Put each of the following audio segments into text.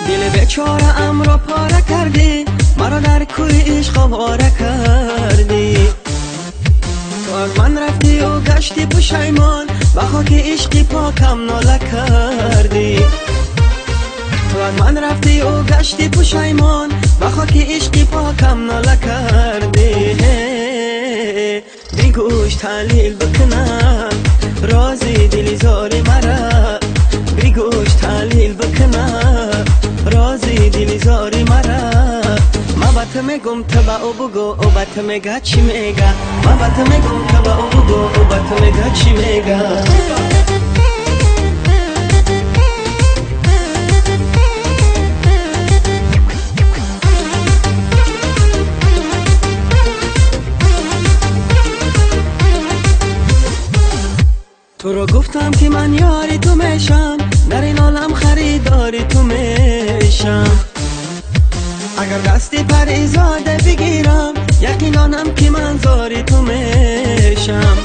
دل بیچاره ام را پاره کردی، مرا در کوی عشق آواره کردی. تو از من رفتی و گشتی پشیمان، به خاک عشقی پاکم ناله کردی. تو از من رفتی و گشتی پشیمان، به خاک عشقی پاکم ناله کردی. بی گوش تحلیل بکنم رازی دلی زاری مرا، بی گوش تحلیل بکنم رازی دلی زاری مرا. ما بات میگم تو با او بگو او بات میگه چی میگه، ما بات میگم تو با او بگو او بات میگه چی میگه. تو رو گفتم که من یاری تو میشم، در این عالم خریداری تو میشم. اگر دستی پریزاده بگیرم، یقینانم که من زاری تو میشم.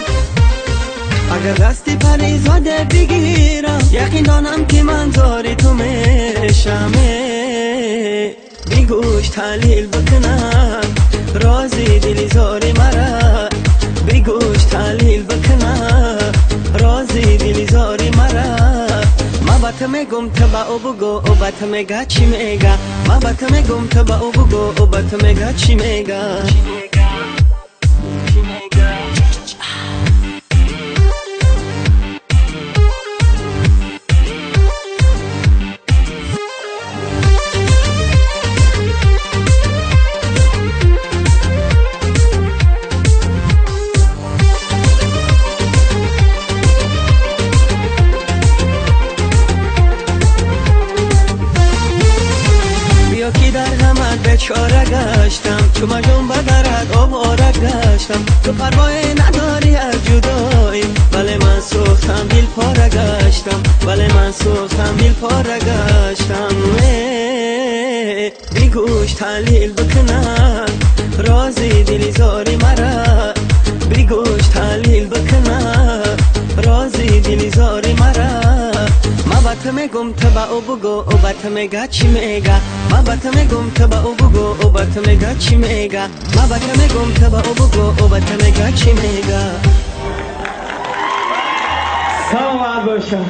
اگر دستی پریزاده بگیرم، یقینانم که من زاری تو میشم. بی گوش تحلیل بکنم رازی دلی زاری مرا، بی گوش تحلیل بکنم رازی دلی زاری مرا. ما بات میگم تو با او بگو او بات میگه چی میگه، ما بات میگم تو با او بگو او بات میگه چی میگه. که در غمت بیچاره گشتم، چو مجنون به درت آواره گشتم. تو پروایی نداری از جدایی، ولی من سوختم دل پاره گشتم، ولی من سوختم دل پاره گشتم. بی گوش تحلیل بکنم رازی دلی زاری مرا، بی گوش تحلیل بکنم رازی دلی زاری مرا. ما بات میگم تو با او بگو او بات میگه چی میگه، ما بات میگم تو با او بگو او بات میگه چی میگه، ما بات میگم تو با او بگو او بات میگه چی میگه. سلام باشم.